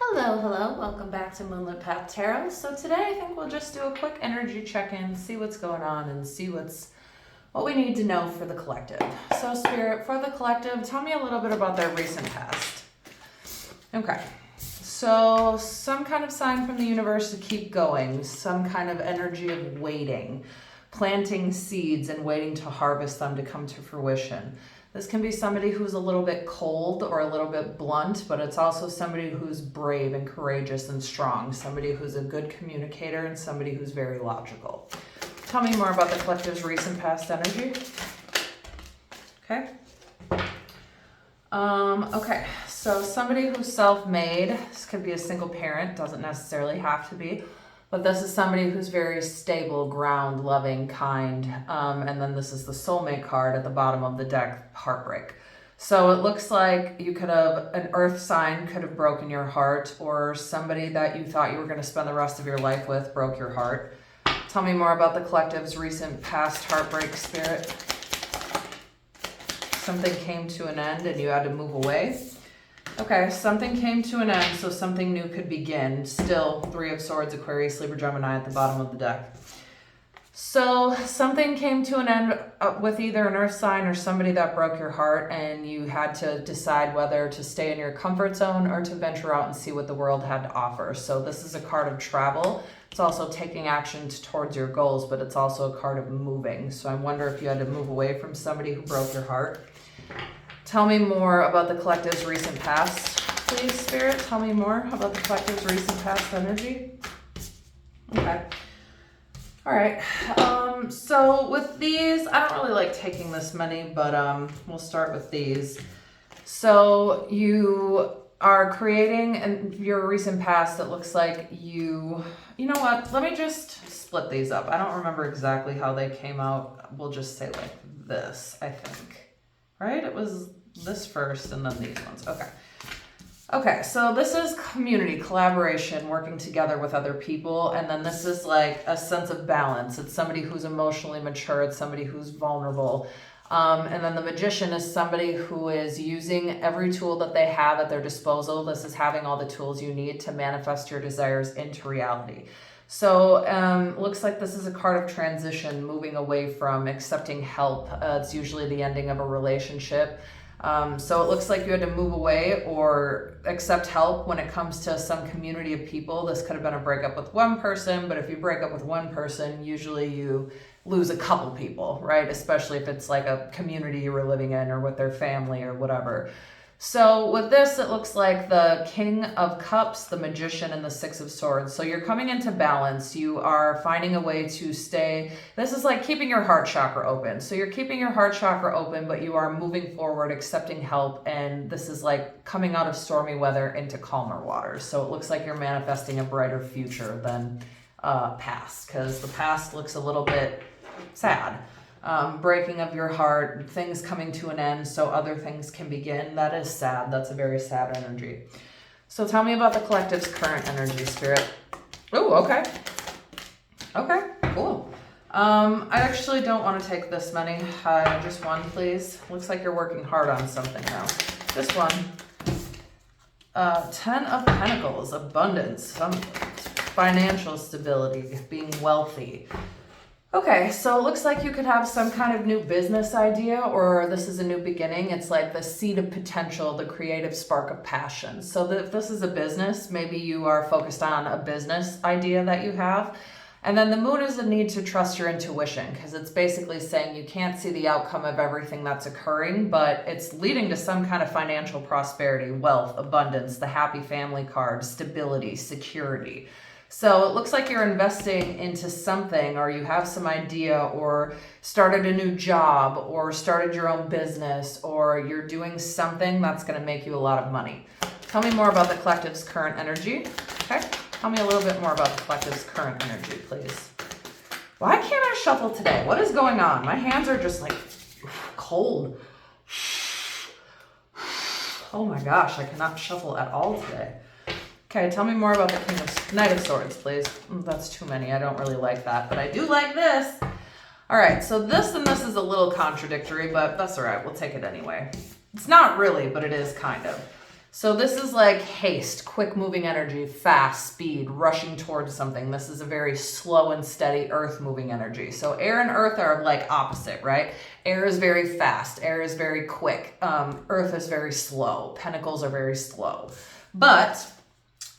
Hello, welcome back to Moonlit Path Tarot. So today I think we'll just do a quick energy check-in, see what's going on and see what we need to know for the collective. So Spirit, for the collective, tell me a little bit about their recent past. Okay, so some kind of sign from the universe to keep going, some kind of energy of waiting, planting seeds and waiting to harvest them to come to fruition. This can be somebody who's a little bit cold or a little bit blunt, but it's also somebody who's brave and courageous and strong, somebody who's a good communicator and somebody who's very logical. Tell me more about the collective's recent past energy. Okay. Okay, so somebody who's self-made, this could be a single parent, doesn't necessarily have to be, but this is somebody who's very stable, ground, loving, kind, and then this is the soulmate card at the bottom of the deck, heartbreak. So it looks like you could have, an earth sign could have broken your heart, or somebody that you thought you were going to spend the rest of your life with broke your heart. Tell me more about the collective's recent past heartbreak, Spirit. Something came to an end and you had to move away. Okay, something came to an end, so something new could begin. Still, Three of Swords, Aquarius, Libra, Gemini at the bottom of the deck. So something came to an end with either an earth sign or somebody that broke your heart, and you had to decide whether to stay in your comfort zone or to venture out and see what the world had to offer. So this is a card of travel. It's also taking action towards your goals, but it's also a card of moving. So I wonder if you had to move away from somebody who broke your heart. Tell me more about the collective's recent past, please, Spirit. Tell me more about the collective's recent past energy. Okay. All right. So with these, I don't really like taking this many, but we'll start with these. So you are creating in your recent past, it looks like you know what? Let me just split these up. I don't remember exactly how they came out. We'll just say like this, I think. Right? It was this first and then these ones. Okay. Okay, so this is community, collaboration, working together with other people. And then this is like a sense of balance. It's somebody who's emotionally mature. It's somebody who's vulnerable. And then the Magician is somebody who is using every tool that they have at their disposal. This is having all the tools you need to manifest your desires into reality. So looks like this is a card of transition, moving away from accepting help. It's usually the ending of a relationship. So it looks like you had to move away or accept help when it comes to some community of people. This could have been a breakup with one person, but if you break up with one person, usually you lose a couple people, right? Especially if it's like a community you were living in or with their family or whatever. So with this, it looks like the King of Cups, the Magician, and the Six of Swords. So you're coming into balance. You are finding a way to stay. This is like keeping your heart chakra open. So you're keeping your heart chakra open, but you are moving forward, accepting help. And this is like coming out of stormy weather into calmer waters. So it looks like you're manifesting a brighter future than past, because the past looks a little bit sad. Breaking of your heart, things coming to an end so other things can begin. That is sad. That's a very sad energy. So tell me about the collective's current energy, Spirit. Oh, okay. Okay, cool. I actually don't want to take this many. Just one, please. Looks like you're working hard on something now. Just one. Ten of Pentacles, abundance, some financial stability, being wealthy. Okay, so it looks like you could have some kind of new business idea, or this is a new beginning. It's like the seed of potential, the creative spark of passion. So if this is a business, maybe you are focused on a business idea that you have. And then the Moon is a need to trust your intuition, because it's basically saying you can't see the outcome of everything that's occurring, but it's leading to some kind of financial prosperity, wealth, abundance, the happy family card, stability, security. So it looks like you're investing into something, or you have some idea, or started a new job, or started your own business, or you're doing something that's going to make you a lot of money. Tell me more about the collective's current energy. Okay. Tell me a little bit more about the collective's current energy, please. Why can't I shuffle today? What is going on? My hands are just like cold. Oh my gosh, I cannot shuffle at all today. Okay, tell me more about the Knight of Swords, please. That's too many. I don't really like that, but I do like this. All right, so this and this is a little contradictory, but that's all right. We'll take it anyway. It's not really, but it is kind of. So this is like haste, quick moving energy, fast, speed, rushing towards something. This is a very slow and steady earth moving energy. So air and earth are like opposite, right? Air is very fast. Air is very quick. Earth is very slow. Pentacles are very slow. But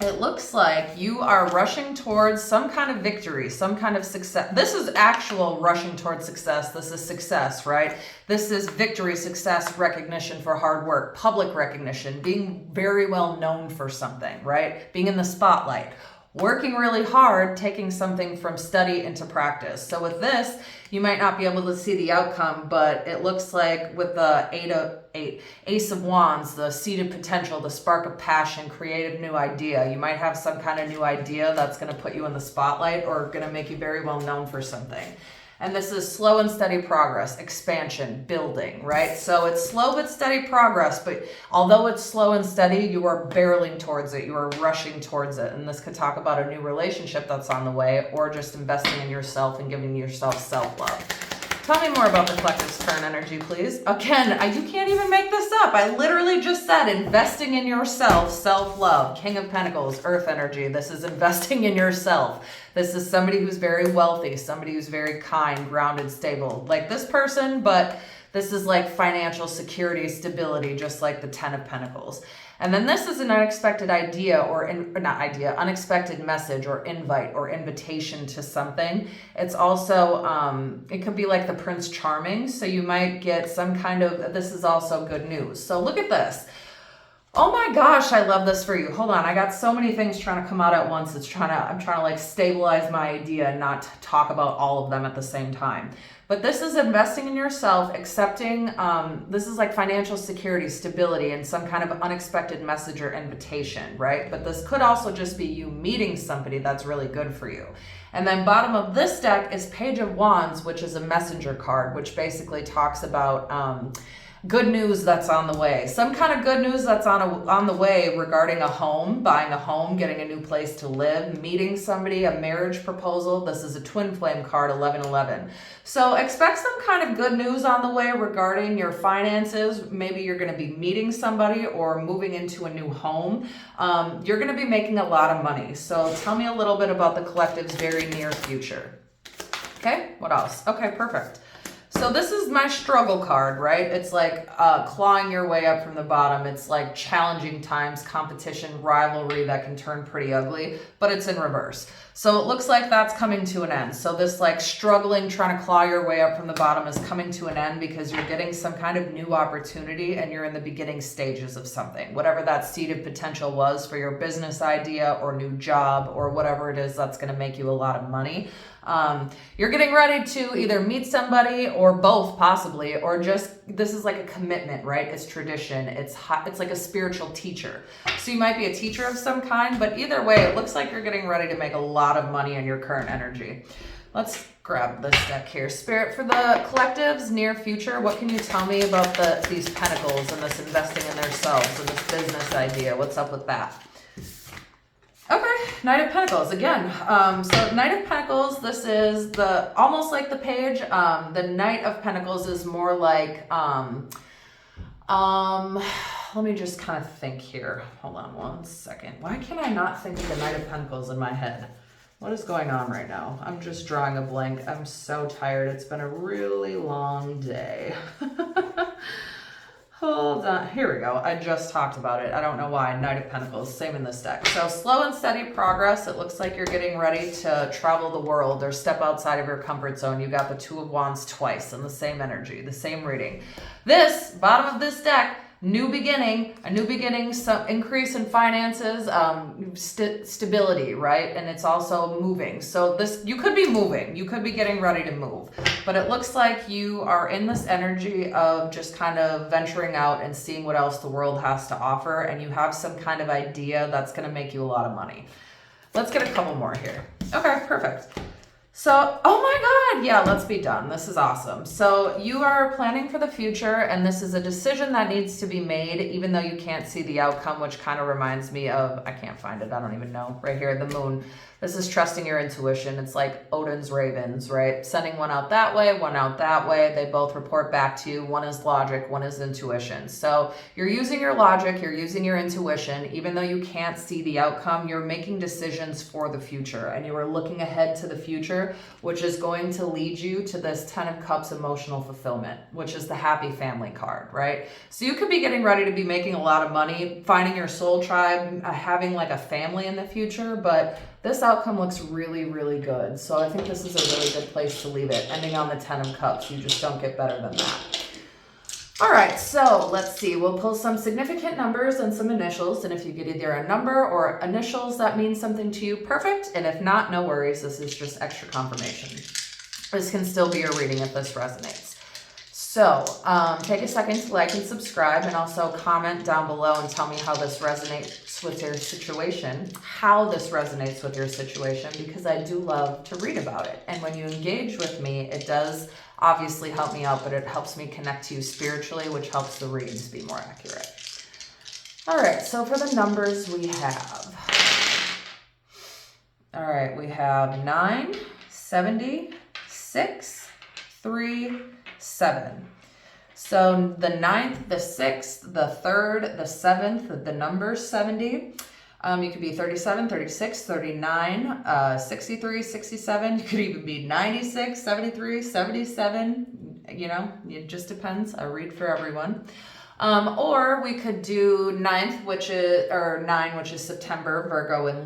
it looks like you are rushing towards some kind of victory, some kind of success. This is actual rushing towards success. This is success, right? This is victory, success, recognition for hard work, public recognition, being very well known for something, right? Being in the spotlight, working really hard, taking something from study into practice. So with this, you might not be able to see the outcome, but it looks like with the Ace of Wands, the seed of potential, the spark of passion, creative new idea. You might have some kind of new idea that's going to put you in the spotlight or going to make you very well known for something. And this is slow and steady progress, expansion, building, right? So it's slow but steady progress, but although it's slow and steady, you are barreling towards it. You are rushing towards it. And this could talk about a new relationship that's on the way, or just investing in yourself and giving yourself self-love. Tell me more about the collective's current energy, please. Again, you can't even make this up. I literally just said investing in yourself, self-love, King of Pentacles, earth energy. This is investing in yourself. This is somebody who's very wealthy, somebody who's very kind, grounded, stable. Like this person, but this is like financial security, stability, just like the Ten of Pentacles. And then this is an unexpected idea unexpected message or invite or invitation to something. It's also, it could be like the Prince Charming. So you might get some kind of, this is also good news. So look at this. Oh my gosh, I love this for you. Hold on, I got so many things trying to come out at once. I'm trying to like stabilize my idea and not talk about all of them at the same time. But this is investing in yourself, accepting, this is like financial security, stability, and some kind of unexpected message or invitation, right? But this could also just be you meeting somebody that's really good for you. And then bottom of this deck is Page of Wands, which is a messenger card, which basically talks about good news that's on the way. Some kind of good news that's on the way regarding a home, buying a home, getting a new place to live, meeting somebody, a marriage proposal. This is a twin flame card, 1111. So expect some kind of good news on the way regarding your finances. Maybe you're going to be meeting somebody or moving into a new home. You're going to be making a lot of money. So tell me a little bit about the collective's very near future. Okay, what else? Okay, perfect. So this is my struggle card, right? It's like clawing your way up from the bottom. It's like challenging times, competition, rivalry that can turn pretty ugly, but it's in reverse. So it looks like that's coming to an end. So this like struggling, trying to claw your way up from the bottom is coming to an end because you're getting some kind of new opportunity and you're in the beginning stages of something. Whatever that seed of potential was for your business idea or new job or whatever it is that's going to make you a lot of money. You're getting ready to either meet somebody or both possibly, or just, this is like a commitment, right? It's tradition. It's like a spiritual teacher. So you might be a teacher of some kind, but either way, it looks like you're getting ready to make a lot of money in your current energy. Let's grab this deck here. Spirit, for the collective's near future, what can you tell me about these pentacles and this investing in themselves and this business idea? What's up with that? Okay, Knight of Pentacles again. So Knight of Pentacles, this is almost like the page. The Knight of Pentacles is more like, let me just kind of think here. Hold on one second. Why can I not think of the Knight of Pentacles in my head? What is going on right now? I'm just drawing a blank. I'm so tired. It's been a really long day. Hold on, here we go. I just talked about it. I don't know why. Knight of Pentacles, same in this deck. So slow and steady progress. It looks like you're getting ready to travel the world or step outside of your comfort zone. You got the Two of Wands twice in the same energy, the same reading. This, bottom of this deck, new beginning, a new beginning, some increase in finances, stability, right? And it's also moving. So this, you could be moving, you could be getting ready to move, but it looks like you are in this energy of just kind of venturing out and seeing what else the world has to offer. And you have some kind of idea that's going to make you a lot of money. Let's get a couple more here. Okay, perfect. So, oh my God, yeah, let's be done. This is awesome. So you are planning for the future, and this is a decision that needs to be made, even though you can't see the outcome, which kind of reminds me of, I can't find it, I don't even know, right here, the moon. This is trusting your intuition. It's like Odin's ravens, right? Sending one out that way, one out that way. They both report back to you. One is logic, one is intuition. So you're using your logic, you're using your intuition. Even though you can't see the outcome, you're making decisions for the future, and you are looking ahead to the future, which is going to lead you to this 10 of Cups emotional fulfillment, which is the happy family card, right? So you could be getting ready to be making a lot of money, finding your soul tribe, having like a family in the future, but this outcome looks really, really good. So I think this is a really good place to leave it. Ending on the 10 of Cups. You just don't get better than that. All right, so let's see. We'll pull some significant numbers and some initials. And if you get either a number or initials that mean something to you, perfect. And if not, no worries. This is just extra confirmation. This can still be your reading if this resonates. So take a second to like and subscribe, and also comment down below and tell me how this resonates with your situation, because I do love to read about it. And when you engage with me, it does obviously help me out, but it helps me connect to you spiritually, which helps the readings be more accurate. All right, so for the numbers we have. All right, we have 9, 70, 6, 3, 7. So the 9th, the 6th, the 3rd, the 7th, the number 70. You could be 37, 36, 39, 63, 67. You could even be 96, 73, 77. You know, it just depends. I read for everyone. Or we could do 9th, which is, or 9, which is September, Virgo and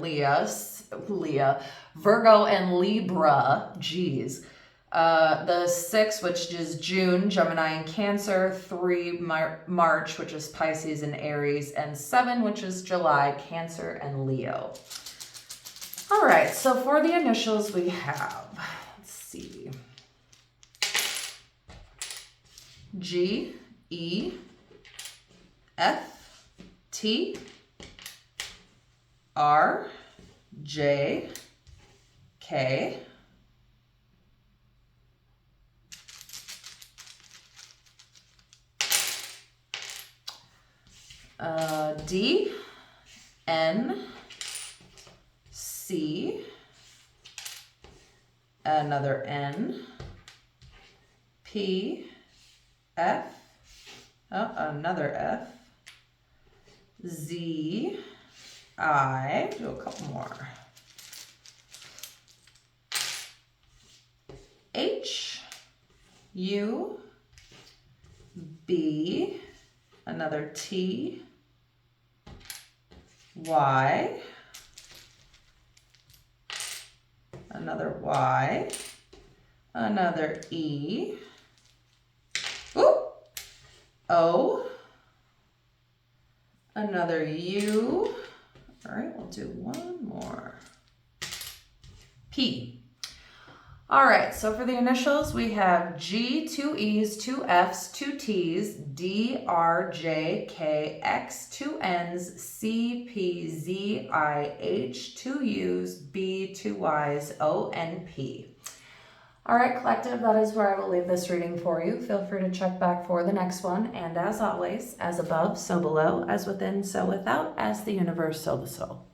Virgo and Libra, geez. The 6, which is June, Gemini and Cancer, 3, March, which is Pisces and Aries, and 7, which is July, Cancer and Leo. All right, so for the initials we have, let's see, G, E, F, T, R, J, K, D, N, C, another N, P, F, oh, another F, Z, I, do a couple more, H, U, B, another T, Y, another Y, another E, ooh, O, another U. All right, we'll do one more. P. All right, so for the initials, we have G, 2 E's, 2 F's, 2 T's, D, R, J, K, X, 2 N's, C, P, Z, I, H, 2 U's, B, 2 Y's, O, and P. All right, collective, that is where I will leave this reading for you. Feel free to check back for the next one. And as always, as above, so below, as within, so without, as the universe, so the soul.